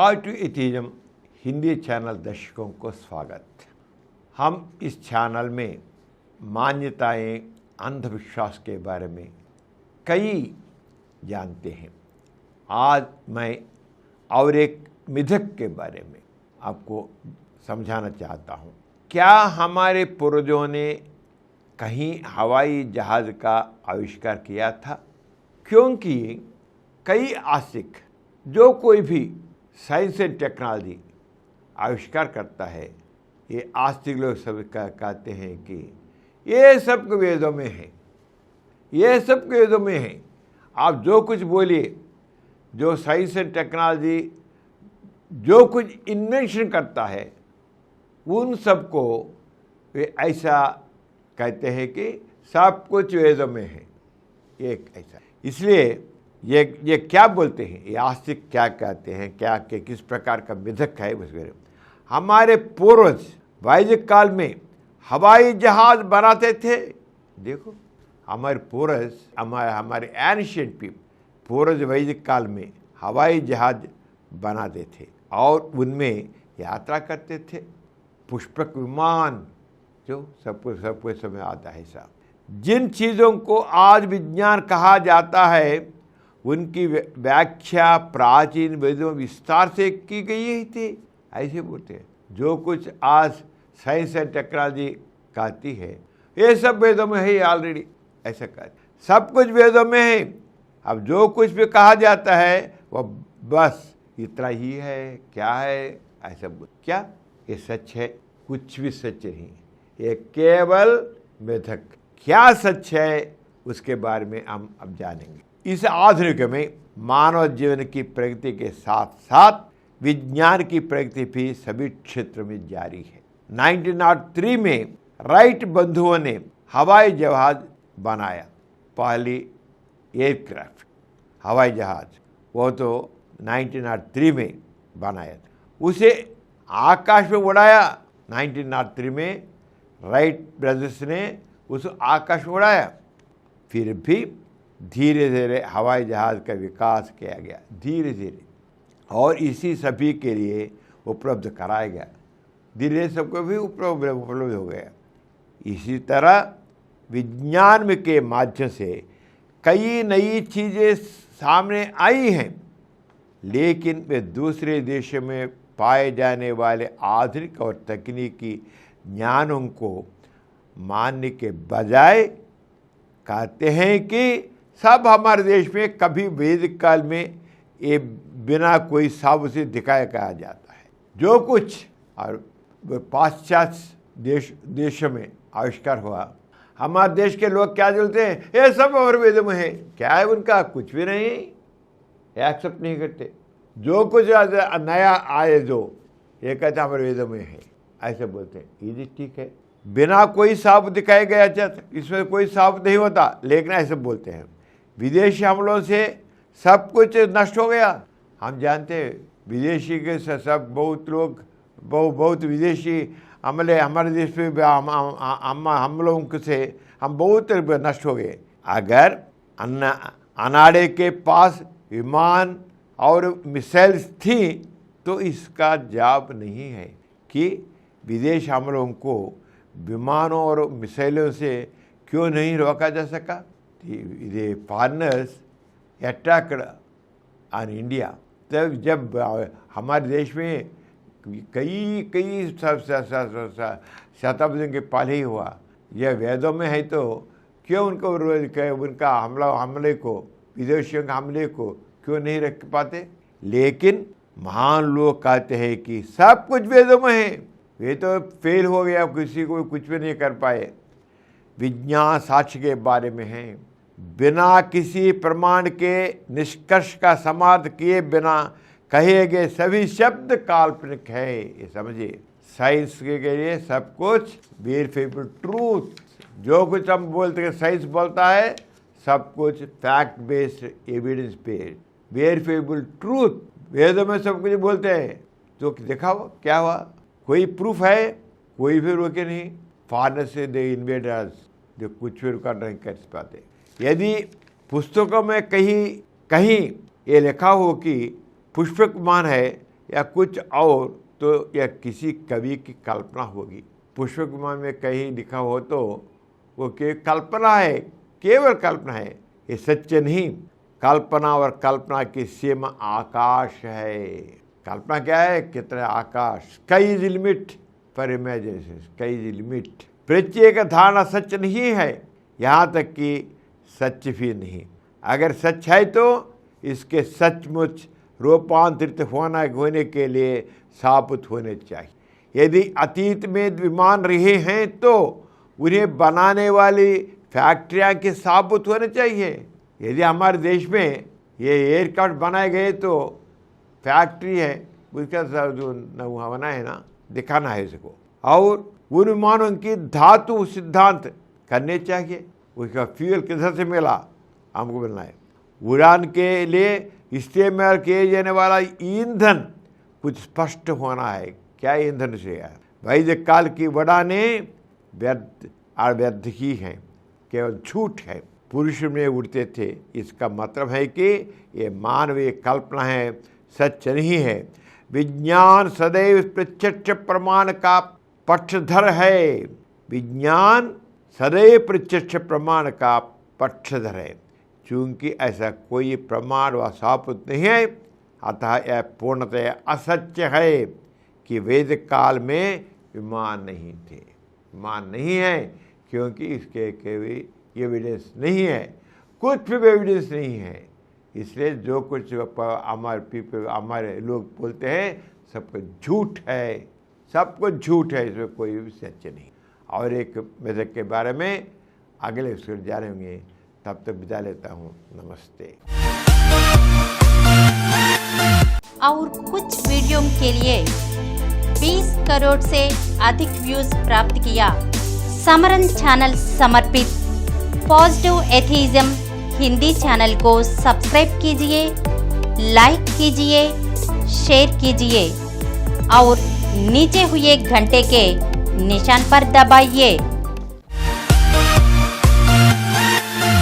Positive atheism Hindi channel दर्शकों को स्वागत। हम इस चैनल में मान्यताएं, अंधविश्वास के बारे में कई जानते हैं। आज मैं और एक मिथक के बारे में आपको समझाना चाहता हूँ। क्या हमारे पूर्वजों ने कहीं हवाई जहाज़ का आविष्कार किया था? क्योंकि कई आस्तिक जो कोई भी साइंस एंड टेक्नोलॉजी आविष्कार करता है, ये आस्तिक लोग सब कहते हैं कि ये सब वेदों में है, ये सब वेदों में है। आप जो कुछ बोलिए, जो साइंस एंड टेक्नोलॉजी जो कुछ इन्वेंशन करता है, उन सबको वे ऐसा कहते हैं कि सब कुछ वेदों में है। एक ऐसा, इसलिए ये क्या बोलते हैं, ये आस्तिक क्या कहते हैं, क्या के किस प्रकार का मिथक है उसके। हमारे पूर्वज वैदिक काल में हवाई जहाज बनाते थे। देखो, हमारे पूर्वज, हमारे एंशिएंट पीपल, पूर्वज वैदिक काल में हवाई जहाज बनाते थे और उनमें यात्रा करते थे। पुष्पक विमान जो सबको समय आता है साहब। जिन चीज़ों को आज विज्ञान कहा जाता है, उनकी व्याख्या प्राचीन वेदों में विस्तार से की गई थी। ऐसे बोलते हैं जो कुछ आज साइंस एंड टेक्नोलॉजी कहती है, ये सब वेदों में है ऑलरेडी। ऐसा कहते सब कुछ वेदों में है। अब जो कुछ भी कहा जाता है वह बस इतना ही है। क्या है? ऐसा क्या ये सच है? कुछ भी सच नहीं, ये केवल मिथक। क्या सच है उसके बारे में हम अब जानेंगे। इस आधुनिक में मानव जीवन की प्रगति के साथ साथ विज्ञान की प्रगति भी सभी क्षेत्र में जारी है। 1903 में राइट बंधुओं ने हवाई जहाज बनाया, पहली एयरक्राफ्ट हवाई जहाज, वो तो 1903 में बनाया था। उसे आकाश में उड़ाया। 1903 में राइट ब्रदर्स ने उस आकाश में उड़ाया। फिर भी धीरे धीरे हवाई जहाज़ का विकास किया गया, धीरे धीरे, और इसी सभी के लिए उपलब्ध कराया गया। धीरे सबको भी उपलब्ध हो गया। इसी तरह विज्ञान के माध्यम से कई नई चीज़ें सामने आई हैं, लेकिन वे दूसरे देशों में पाए जाने वाले आधुनिक और तकनीकी ज्ञानों को मानने के बजाय कहते हैं कि सब हमारे देश में कभी वैदिक काल में ये बिना कोई साबुत से दिखाया कहा जाता है। जो कुछ और पाश्चात्य देशों में आविष्कार हुआ, हमारे देश के लोग क्या बोलते हैं, ये सब हमारे वेदों में है। क्या है उनका? कुछ भी नहीं, एक्सेप्ट नहीं करते। जो कुछ नया आए जो ये कहते हमारे वेदों में है, ऐसे बोलते हैं। ये ठीक है, बिना कोई साबुत दिखाया गया जाता, इसमें कोई साबुत नहीं होता, लेकिन ऐसे बोलते हैं। विदेशी हमलों से सब कुछ नष्ट हो गया। हम जानते हैं विदेशी के सब बहुत लोग बहुत विदेशी हमले हमारे देश पे हम लोगों से हम बहुत नष्ट हो गए। अगर अनाड़े के पास विमान और मिसाइल्स थी तो इसका जवाब नहीं है कि विदेश हमलों को विमानों और मिसाइलों से क्यों नहीं रोका जा सका। The foreigners attacked on India। तब जब हमारे देश में कई शताब्दियों के पहले ही हुआ। यह वेदों में है तो क्यों उनका हमले को, विदेशियों के हमले को क्यों नहीं रख पाते? लेकिन महान लोग कहते हैं कि सब कुछ वेदों में है, वे तो फेल हो गया, किसी को कुछ भी नहीं कर पाए। विज्ञान साक्ष्य के बारे में है, बिना किसी प्रमाण के निष्कर्ष का समर्थन किए बिना कहे गए सभी शब्द काल्पनिक है। ये समझिए, साइंस के लिए सब कुछ वेरीफाइबल ट्रूथ। जो कुछ हम बोलते हैं साइंस बोलता है, सब कुछ fact based, evidence based, verifiable truth. वेदों में सब कुछ बोलते हैं तो दिखाओ क्या हुआ, कोई प्रूफ है? कोई भी रोके नहीं। फॉरेनर से दे इन्वेडर्स जो कुछ भी रुका नहीं कर पाते। यदि पुस्तकों में कहीं ये लिखा हो कि पुष्पक विमान है, या कुछ और, तो यह किसी कवि की कल्पना होगी। पुष्पक विमान में कहीं लिखा हो तो वो कल्पना है, केवल कल्पना है, ये सत्य नहीं। कल्पना और कल्पना की सीमा आकाश है। कल्पना क्या है? कितना आकाश, sky is limit for imagination, sky is limit. प्रत्येक धारणा सच नहीं है, यहाँ तक कि सच भी नहीं। अगर सच है तो इसके सचमुच रूपांतरित होने के लिए साबित होने चाहिए। यदि अतीत में विमान रहे हैं तो उन्हें बनाने वाली फैक्ट्रियां के साबित होने चाहिए। यदि हमारे देश में ये एयरक्राफ्ट बनाए गए तो फैक्ट्री है, उसका जो नौहावना है ना, दिखाना है इसको। और उन विमानों की धातु सिद्धांत करने चाहिए। उसका फ्यूल किधर से मिला, हमको मिलना है। उड़ान के लिए इस्तेमाल किए जाने वाला ईंधन कुछ स्पष्ट होना है। क्या ईंधन से है? वैदिक काल की उड़ानें व्यर्थ ही हैं, केवल झूठ है। पुरुष में उड़ते थे, इसका मतलब है कि ये मानवीय कल्पना है, सच नहीं है। विज्ञान सदैव प्रत्यक्ष प्रमाण का पक्षधर है। विज्ञान सदैव प्रत्यक्ष प्रमाण का पक्षधर है। चूंकि ऐसा कोई प्रमाण व साबित नहीं है, अतः यह पूर्णतः असत्य है कि वैदिक काल में विमान नहीं थे। विमान नहीं है क्योंकि इसके कोई एविडेंस नहीं है, कुछ भी एविडेंस नहीं है। इसलिए जो कुछ हमारे लोग बोलते हैं सब कुछ झूठ है, सब कुछ झूठ है, इसमें कोई भी सच्चे नहीं। और एक मेथड के बारे में अगले एपिसोड जाने होंगे। तब तक विदा लेता हूँ, नमस्ते। और कुछ वीडियो के लिए 20 करोड़ से अधिक व्यूज प्राप्त किया। समरन चैनल समर्पित पॉजिटिव एथीज़म हिंदी चैनल को सब्सक्राइब कीजिए, लाइक कीजिए, शेयर कीजिए और नीचे हुए घंटे के निशान पर दबाइए।